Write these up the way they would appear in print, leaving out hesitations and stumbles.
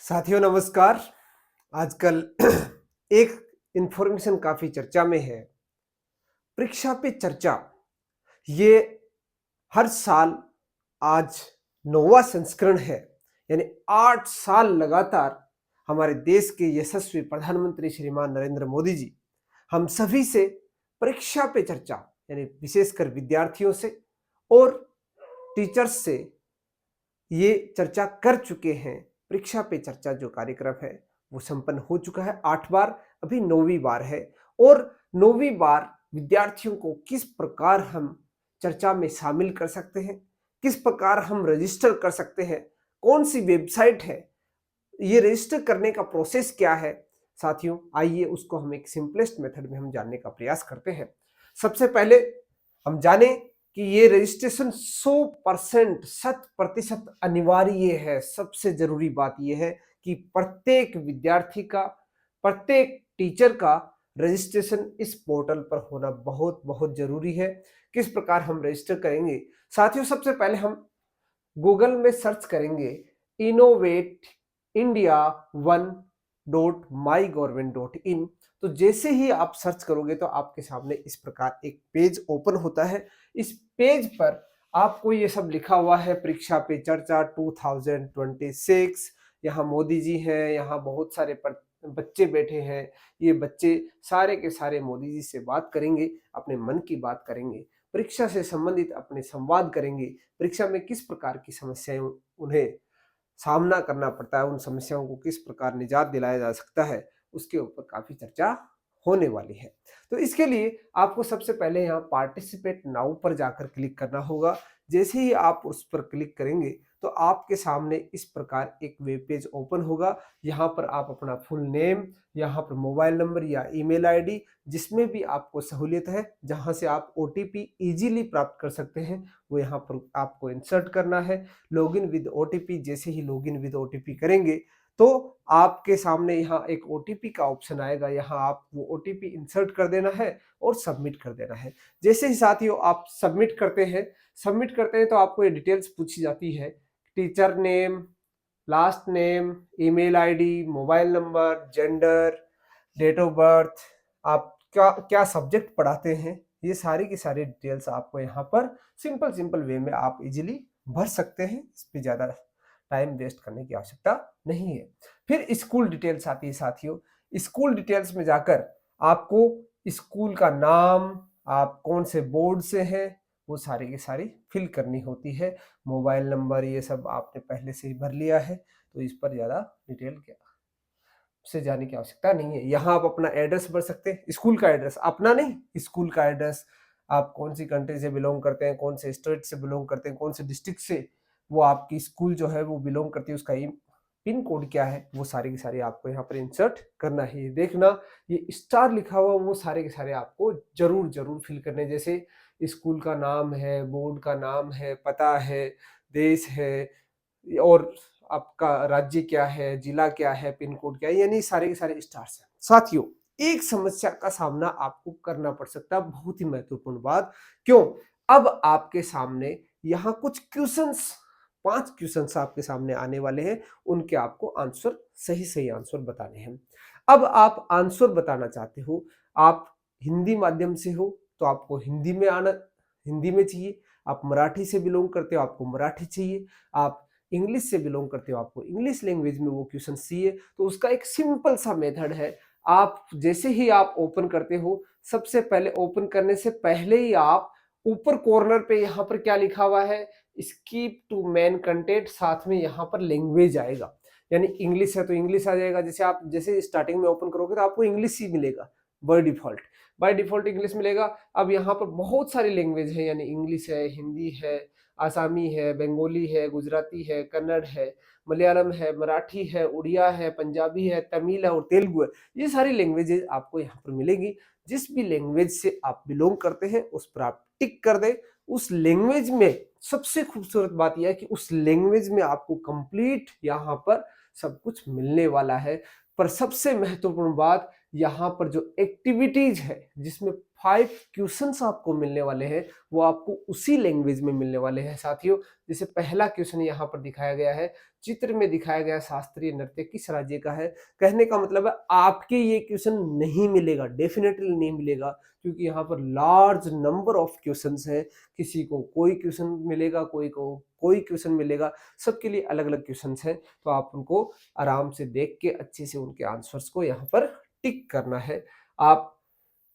साथियों नमस्कार। आजकल एक इंफॉर्मेशन काफी चर्चा में है। परीक्षा पे चर्चा ये हर साल आज 9वां संस्करण है। यानी 8 साल लगातार हमारे देश के यशस्वी प्रधानमंत्री श्रीमान नरेंद्र मोदी जी हम सभी से परीक्षा पे चर्चा यानी विशेषकर विद्यार्थियों से और टीचर्स से ये चर्चा कर चुके हैं। परीक्षा पे चर्चा जो कार्यक्रम है वो संपन्न हो चुका है 8 बार, अभी 9वीं बार है। और 9वीं बार विद्यार्थियों को किस प्रकार हम चर्चा में शामिल कर सकते हैं, किस प्रकार हम रजिस्टर कर सकते हैं, कौन सी वेबसाइट है, ये रजिस्टर करने का प्रोसेस क्या है। साथियों आइए उसको हम एक सिंपलेस्ट मेथड में हम जानने का प्रयास करते हैं। सबसे पहले हम जाने कि ये रजिस्ट्रेशन 100% 100% अनिवार्य है। सबसे जरूरी बात यह है कि प्रत्येक विद्यार्थी का, प्रत्येक टीचर का रजिस्ट्रेशन इस पोर्टल पर होना बहुत बहुत जरूरी है। किस प्रकार हम रजिस्टर करेंगे साथियों? सबसे पहले हम गूगल में सर्च करेंगे इनोवेट इंडिया 1.mygov.in। तो जैसे ही आप सर्च करोगे तो आपके सामने इस प्रकार एक पेज ओपन होता है। इस पेज पर आपको ये सब लिखा हुआ है, परीक्षा पे चर्चा 2026। यहाँ मोदी जी हैं, यहाँ बहुत सारे बच्चे बैठे हैं। ये बच्चे सारे के सारे मोदी जी से बात करेंगे, अपने मन की बात करेंगे, परीक्षा से संबंधित अपने संवाद करेंगे। परीक्षा में किस प्रकार की समस्याएं उन्हें सामना करना पड़ता है, उन समस्याओं को किस प्रकार निजात दिलाया जा सकता है, उसके ऊपर काफी चर्चा होने वाली है। तो इसके लिए आपको सबसे पहले यहाँ पार्टिसिपेट नाउ पर जाकर क्लिक करना होगा। जैसे ही आप उस पर क्लिक करेंगे तो आपके सामने इस प्रकार एक वेब पेज ओपन होगा। यहाँ पर आप अपना फुल नेम, यहाँ पर मोबाइल नंबर या ईमेल आईडी, जिसमें भी आपको सहूलियत है, जहाँ से आप ओटीपी इजीली प्राप्त कर सकते हैं, वो यहाँ पर आपको इंसर्ट करना है। लॉगिन विद ओटीपी, जैसे ही लॉगिन विद ओटीपी करेंगे तो आपके सामने यहाँ एक ओटीपी का ऑप्शन आएगा। यहाँ आप वो ओटीपी इंसर्ट कर देना है और सबमिट कर देना है। जैसे ही साथियों आप सबमिट करते हैं तो आपको ये डिटेल्स पूछी जाती है, teacher name, last name, email ID, mobile number, gender, date of birth, आप क्या क्या सब्जेक्ट पढ़ाते हैं, ये सारी की सारी डिटेल्स आपको यहाँ पर सिंपल वे में आप इजीली भर सकते हैं। इस पे ज़्यादा टाइम वेस्ट करने की आवश्यकता नहीं है। फिर स्कूल डिटेल्स आती है साथियों। स्कूल डिटेल्स में जाकर आपको स्कूल का नाम, आप कौन से बोर्ड से हैं, वो सारी की सारी फिल करनी होती है। मोबाइल नंबर ये सब आपने पहले से ही भर लिया है, तो इस पर ज़्यादा डिटेल क्या से जाने की आवश्यकता नहीं है। यहाँ आप अपना एड्रेस भर सकते हैं, स्कूल का एड्रेस, अपना नहीं, स्कूल का एड्रेस, आप कौन सी कंट्री से बिलोंग करते हैं, कौन से स्टेट से बिलोंग करते हैं, कौन से डिस्ट्रिक्ट से वो आपकी स्कूल जो है वो बिलोंग करती है, उसका पिन कोड क्या है, वो सारी की सारी आपको यहाँ पर इंसर्ट करना है। ये देखना, ये स्टार लिखा हुआ वो सारे के सारे आपको जरूर फिल करने। जैसे स्कूल का नाम है, बोर्ड का नाम है, पता है, देश है, और आपका राज्य क्या है, जिला क्या है, पिन कोड क्या है, यानी सारे के सारे स्टार्स हैं। साथियों एक समस्या का सामना आपको करना पड़ सकता है, बहुत ही महत्वपूर्ण बात। क्यों? अब आपके सामने यहाँ कुछ क्वेश्चंस, 5 क्वेश्चंस आपके सामने आने वाले हैं, उनके आपको आंसर, सही आंसर बताने हैं। अब आप आंसर बताना चाहते हो, आप हिंदी माध्यम से हो तो आपको हिंदी में आना, हिंदी में चाहिए। आप मराठी से बिलोंग करते हो, आपको मराठी चाहिए। आप इंग्लिश से बिलोंग करते हो, आपको इंग्लिश लैंग्वेज में वो क्वेश्चन चाहिए। तो उसका एक सिंपल सा मेथड है। आप जैसे ही आप ओपन करते हो, सबसे पहले ओपन करने से पहले ही आप ऊपर कॉर्नर पे यहाँ पर क्या लिखा हुआ है, स्किप टू मेन कंटेंट, साथ में यहाँ पर लैंग्वेज आएगा। यानी इंग्लिश है तो इंग्लिश आ जाएगा। जैसे आप जैसे स्टार्टिंग में ओपन करोगे तो आपको इंग्लिश ही मिलेगा बाय डिफॉल्ट इंग्लिश मिलेगा। अब यहाँ पर बहुत सारी लैंग्वेज है, यानी इंग्लिश है, हिंदी है, आसामी है, बंगाली है, गुजराती है, कन्नड़ है, मलयालम है, मराठी है, उड़िया है, पंजाबी है, तमिल है और तेलुगु है। ये सारी लैंग्वेजेस आपको यहाँ पर मिलेगी। जिस भी लैंग्वेज से आप बिलोंग करते हैं उस पर आप टिक कर दें। उस लैंग्वेज में सबसे खूबसूरत बात यह है कि उस लैंग्वेज में आपको कंप्लीट यहाँ पर सब कुछ मिलने वाला है। पर सबसे महत्वपूर्ण बात, यहाँ पर जो एक्टिविटीज है जिसमें 5 क्वेश्चंस आपको मिलने वाले हैं वो आपको उसी लैंग्वेज में मिलने वाले हैं साथियों। जैसे पहला क्वेश्चन यहाँ पर दिखाया गया है, चित्र में दिखाया गया शास्त्रीय नृत्य किस राज्य का है। कहने का मतलब है आपके ये क्वेश्चन नहीं मिलेगा, डेफिनेटली नहीं मिलेगा, क्योंकि यहाँ पर लार्ज नंबर ऑफ क्वेश्चंस है। किसी को कोई क्वेश्चन मिलेगा, कोई को कोई क्वेश्चन मिलेगा, सबके लिए अलग अलग क्वेश्चंस हैं। तो आप उनको आराम से देख के अच्छे से उनके आंसर्स को यहाँ पर टिक करना है। आप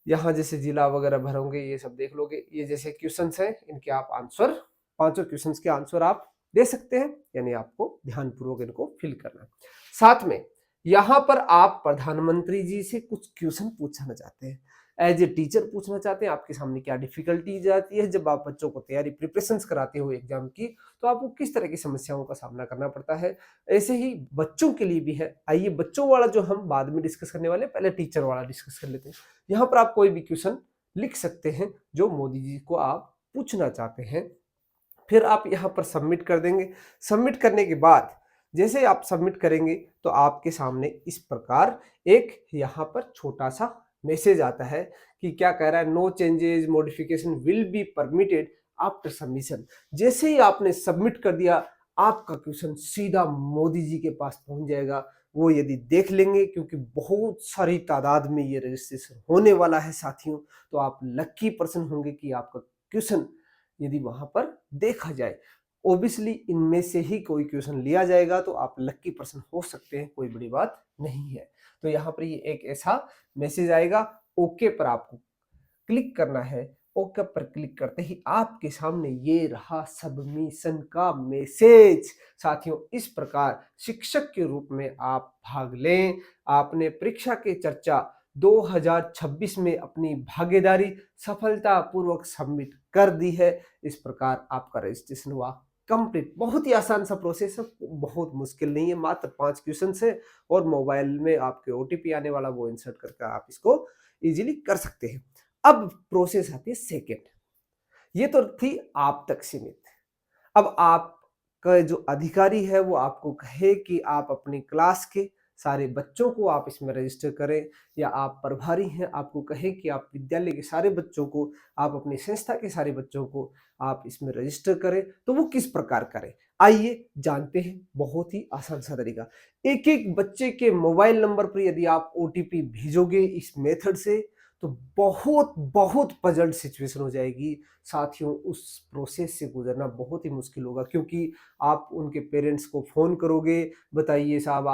यहाँ जैसे जिला वगैरह भरोगे, ये सब देख लोगे, ये जैसे क्वेश्चंस हैं, इनके आप आंसर, पांचों क्वेश्चंस के आंसर आप दे सकते हैं, यानी आपको ध्यानपूर्वक इनको फिल करना है। साथ में यहाँ पर आप प्रधानमंत्री जी से कुछ क्वेश्चन पूछना चाहते हैं, एज ए टीचर पूछना चाहते हैं, आपके सामने क्या डिफिकल्टीज आती है जब आप बच्चों को तैयारी प्रिपरेशंस कराते हो एग्जाम की, तो आपको किस तरह की समस्याओं का सामना करना पड़ता है। ऐसे ही बच्चों के लिए भी है। आइए बच्चों वाला जो हम बाद में डिस्कस करने वाले, पहले टीचर वाला डिस्कस कर लेते हैं। यहाँ पर आप कोई भी क्वेश्चन लिख सकते हैं जो मोदी जी को आप पूछना चाहते हैं, फिर आप यहाँ पर सबमिट कर देंगे। सबमिट करने के बाद जैसे आप सबमिट करेंगे तो आपके सामने इस प्रकार एक यहाँ पर छोटा सा मैसेज आता है कि क्या कह रहा है, no changes modification will be permitted after submission. जैसे ही आपने सबमिट कर दिया, आपका क्वेश्चन सीधा मोदी जी के पास पहुंच जाएगा। वो यदि देख लेंगे, क्योंकि बहुत सारी तादाद में ये रजिस्ट्रेशन होने वाला है साथियों, तो आप लक्की पर्सन होंगे कि आपका क्वेश्चन यदि वहां पर देखा जाए। ओबियसली इनमें से ही कोई क्वेश्चन लिया जाएगा, तो आप लक्की पर्सन हो सकते हैं, कोई बड़ी बात नहीं है। तो यहाँ पर ये एक ऐसा मैसेज आएगा, ओके पर आपको क्लिक करना है। ओके पर क्लिक करते ही आपके सामने ये रहा सबमिशन का मैसेज। साथियों, इस प्रकार शिक्षक के रूप में आप भाग लें। आपने परीक्षा के चर्चा 2026 में अपनी भागीदारी सफलतापूर्वक सबमिट कर दी है। इस प्रकार आपका रजिस्ट्रेशन हुआ कंप्लीट। बहुत ही आसान सा प्रोसेस है, बहुत मुश्किल नहीं है, मात्र 5 क्वेश्चन है और मोबाइल में आपके ओटीपी आने वाला, वो इंसर्ट करके आप इसको इजीली कर सकते हैं। अब प्रोसेस आती है सेकेंड। ये तो थी आप तक सीमित। अब आपका जो अधिकारी है वो आपको कहे कि आप अपनी क्लास के सारे बच्चों को आप इसमें रजिस्टर करें, या आप प्रभारी हैं, आपको कहे कि आप विद्यालय के सारे बच्चों को, आप अपनी संस्था के सारे बच्चों को आप इसमें रजिस्टर करें, तो वो किस प्रकार करें, आइए जानते हैं। बहुत ही आसान सा तरीका। एक एक बच्चे के मोबाइल नंबर पर यदि आप ओटीपी भेजोगे इस मेथड से, तो बहुत बहुत पजल्ड सिचुएशन हो जाएगी साथियों। उस प्रोसेस से गुजरना बहुत ही मुश्किल होगा, क्योंकि आप उनके पेरेंट्स को फोन करोगे, बताइए साहब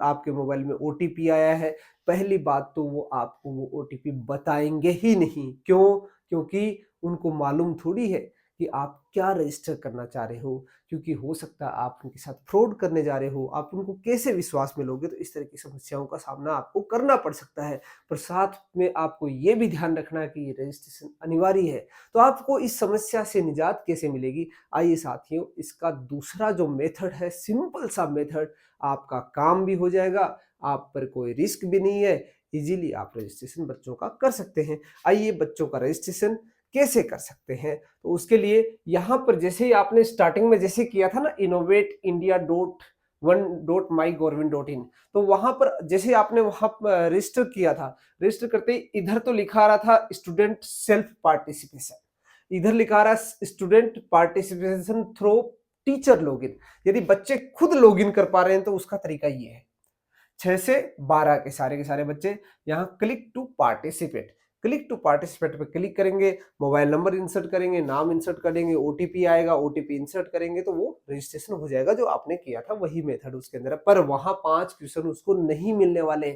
आपके मोबाइल में ओटीपी आया है, पहली बात तो वो आपको वो ओटीपी बताएंगे ही नहीं। क्यों? क्योंकि उनको मालूम थोड़ी है कि आप क्या रजिस्टर करना चाह रहे हो, क्योंकि हो सकता है आप उनके साथ फ्रॉड करने जा रहे हो। आप उनको कैसे विश्वास में लोगे, तो इस तरह की समस्याओं का सामना आपको करना पड़ सकता है। पर साथ में आपको ये भी ध्यान रखना है कि ये रजिस्ट्रेशन अनिवार्य है। तो आपको इस समस्या से निजात कैसे मिलेगी, आइए साथियों, इसका दूसरा जो मेथड है, सिंपल सा मेथड, आपका काम भी हो जाएगा, आप पर कोई रिस्क भी नहीं है, इजीली आप रजिस्ट्रेशन बच्चों का कर सकते हैं। आइए बच्चों का रजिस्ट्रेशन कैसे कर सकते हैं, तो उसके लिए यहाँ पर जैसे ही आपने स्टार्टिंग में जैसे किया था ना, innovateindia.1.mygov.in, तो वहां पर जैसे आपने वहां रजिस्टर किया था, रजिस्टर करते ही इधर तो लिखा रहा था स्टूडेंट सेल्फ पार्टिसिपेशन, इधर लिखा रहा है student participation through teacher login. यदि बच्चे खुद लॉगिन कर पा रहे हैं तो उसका तरीका ये है, 6 से 12 के सारे बच्चे यहाँ click to participate, click to participate पे क्लिक करेंगे, मोबाइल नंबर इंसर्ट करेंगे, नाम इंसर्ट करेंगे, ओटीपी आएगा, ओटीपी इंसर्ट करेंगे, तो वो रजिस्ट्रेशन हो जाएगा। जो आपने किया था वही मेथड उसके अंदर है, पर वहां 5 क्वेश्चन उसको नहीं मिलने वाले।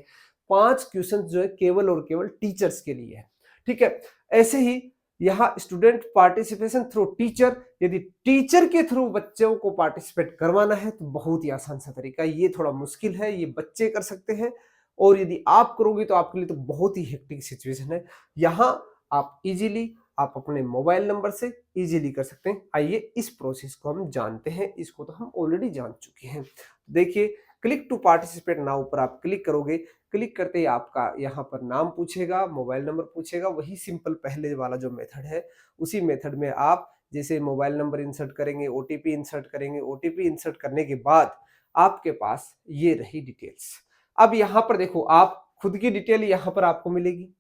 5 क्वेश्चन जो है केवल और केवल टीचर्स के लिए है। ठीक है, ऐसे ही यहाँ स्टूडेंट पार्टिसिपेशन थ्रू टीचर, यदि टीचर के थ्रू बच्चों को पार्टिसिपेट करवाना है तो बहुत ही आसान सा तरीका, ये थोड़ा मुश्किल है, ये बच्चे कर सकते हैं, और यदि आप करोगे तो आपके लिए तो बहुत ही हेक्टिक सिचुएशन है। यहाँ आप इजीली आप अपने मोबाइल नंबर से इजीली कर सकते हैं। आइए इस प्रोसेस को हम जानते हैं, इसको तो हम ऑलरेडी जान चुके हैं। देखिए, क्लिक टू पार्टिसिपेट नाउ पर आप क्लिक करोगे, क्लिक करते ही आपका यहाँ पर नाम पूछेगा, मोबाइल नंबर पूछेगा, वही सिंपल पहले वाला जो मेथड है, उसी मेथड में आप जैसे मोबाइल नंबर इंसर्ट करेंगे, ओटीपी इंसर्ट करेंगे, ओटीपी इंसर्ट करने के बाद आपके पास ये रही डिटेल्स। अब यहाँ पर देखो, आप खुद की डिटेल यहाँ पर आपको मिलेगी,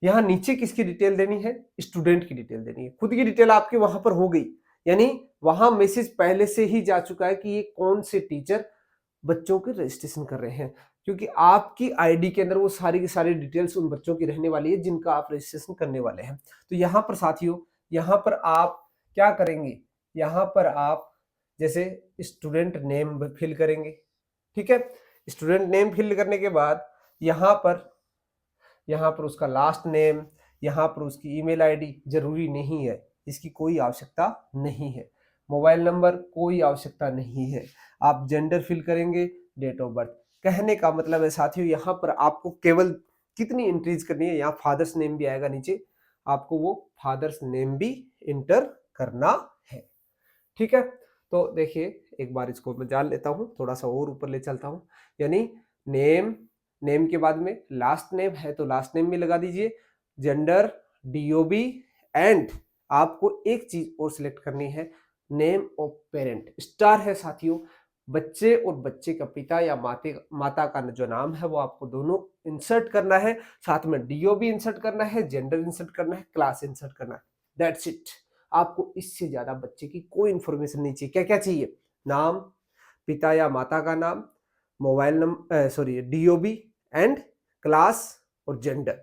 यहाँ नीचे किसकी डिटेल देनी है, स्टूडेंट की डिटेल देनी है। खुद की डिटेल आपकी वहां पर हो गई, यानी वहां मैसेज पहले से ही जा चुका है कि ये कौन से टीचर बच्चों के रजिस्ट्रेशन कर रहे हैं, क्योंकि आपकी आईडी के अंदर वो सारी की सारी डिटेल्स उन बच्चों की रहने वाली है जिनका आप रजिस्ट्रेशन करने वाले हैं। तो यहाँ पर साथियों, यहाँ पर आप क्या करेंगे, यहाँ पर आप जैसे स्टूडेंट नेम फिल करेंगे, ठीक है। स्टूडेंट नेम फिल करने के बाद यहाँ पर उसका लास्ट नेम, यहाँ पर उसकी ईमेल आईडी जरूरी नहीं है, इसकी कोई आवश्यकता नहीं है। मोबाइल नंबर कोई आवश्यकता नहीं है। आप जेंडर फिल करेंगे, डेट ऑफ बर्थ। कहने का मतलब है साथियों, यहाँ पर आपको केवल कितनी एंट्रीज करनी है, यहाँ फादर्स नेम भी आएगा नीचे, आपको वो फादर्स नेम भी इंटर करना है, ठीक है। तो देखिए एक बार इसको मैं जान लेता हूं, थोड़ा सा और ऊपर ले चलता हूं। यानी नेम के बाद में लास्ट नेम है तो लास्ट नेम भी लगा दीजिए, जेंडर, डीओबी, एंड आपको एक चीज और सिलेक्ट करनी है, नेम ऑफ पेरेंट। स्टार है साथियों, बच्चे और बच्चे का पिता या माता का जो नाम है वो आपको दोनों इंसर्ट करना है, साथ में डीओबी इंसर्ट करना है, जेंडर इंसर्ट करना है, क्लास इंसर्ट करना है। That's it. आपको इससे ज्यादा बच्चे की कोई इंफॉर्मेशन नहीं चाहिए। क्या क्या चाहिए, नाम, पिता या माता का नाम, mobile number, DOB and class और जेंडर।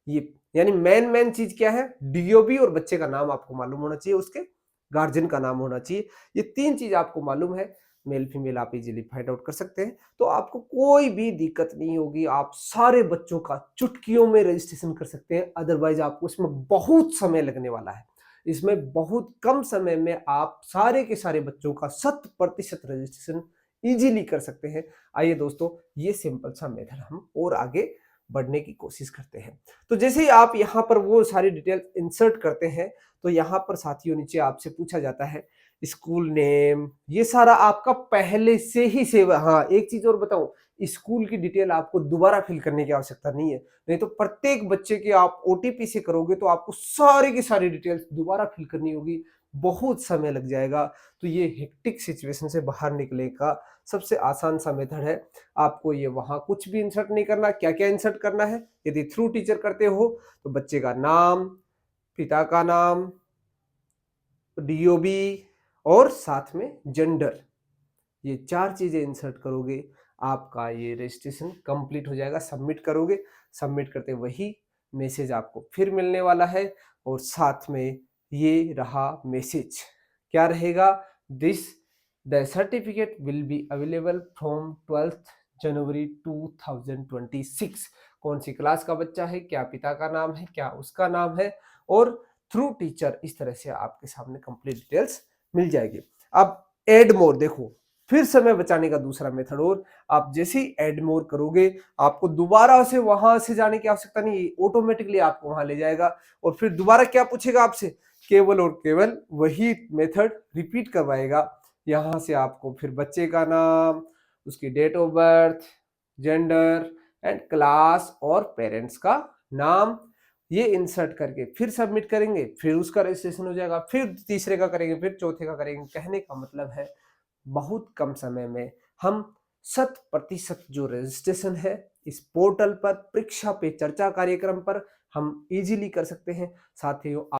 ये यानी मेन चीज क्या है, डीओबी और बच्चे का नाम आपको मालूम होना चाहिए, उसके गार्जियन का नाम होना चाहिए। ये तीन चीज आपको मालूम है, मेल फीमेल आप इजीली फाइंड आउट कर सकते हैं, तो आपको कोई भी दिक्कत नहीं होगी। आप सारे बच्चों का चुटकियों में रजिस्ट्रेशन कर सकते हैं। अदरवाइज आपको इसमें बहुत समय लगने वाला है। इसमें बहुत कम समय में आप सारे के सारे बच्चों का 100% रजिस्ट्रेशन इजीली कर सकते हैं। आइए दोस्तों, ये सिंपल सा मेथड हम और आगे बढ़ने की कोशिश करते हैं। तो जैसे ही आप यहाँ पर वो सारी डिटेल इंसर्ट करते हैं, तो यहाँ पर साथियों नीचे आपसे पूछा जाता है स्कूल नेम, ये सारा आपका पहले से ही सेव। हाँ, एक चीज और बताऊं, स्कूल की डिटेल आपको दोबारा फिल करने की आवश्यकता नहीं है, नहीं तो प्रत्येक बच्चे के आप ओटीपी से करोगे तो आपको सारी की सारी डिटेल्स दोबारा फिल करनी होगी, बहुत समय लग जाएगा। तो ये हेक्टिक सिचुएशन से बाहर निकलने का सबसे आसान सा मेथड है। आपको ये वहां कुछ भी इंसर्ट नहीं करना। क्या क्या इंसर्ट करना है, यदि थ्रू टीचर करते हो तो बच्चे का नाम, पिता का नाम, डीओबी और साथ में जेंडर, ये चार चीजें इंसर्ट करोगे, आपका ये रजिस्ट्रेशन कंप्लीट हो जाएगा। सबमिट करोगे, सबमिट करते वही मैसेज आपको फिर मिलने वाला है, और साथ में ये रहा मैसेज, क्या रहेगा, this the certificate will be available from 12th जनवरी 2026। कौन सी क्लास का बच्चा है, क्या पिता का नाम है, क्या उसका नाम है, और थ्रू टीचर, इस तरह से आपके सामने कंप्लीट डिटेल्स मिल जाएगी। अब एड मोर देखो, फिर समय बचाने का दूसरा मेथड, और आप जैसे ही एड मोर करोगे आपको दोबारा से वहां से जाने की आवश्यकता नहीं, ऑटोमेटिकली आपको वहां ले जाएगा, और फिर दोबारा क्या पूछेगा आपसे, केवल और केवल वही मेथड रिपीट करवाएगा। यहां से आपको फिर बच्चे का नाम, उसकी date of birth, gender and class और पेरेंट्स का नाम, ये इंसर्ट करके फिर सबमिट करेंगे, फिर उसका रजिस्ट्रेशन हो जाएगा, फिर तीसरे का करेंगे, फिर चौथे का करेंगे। कहने का मतलब है बहुत कम समय में हम 100% जो रजिस्ट्रेशन है इस पोर्टल पर, परीक्षा पे चर्चा कार्यक्रम पर हम इजीली कर सकते हैं। साथियों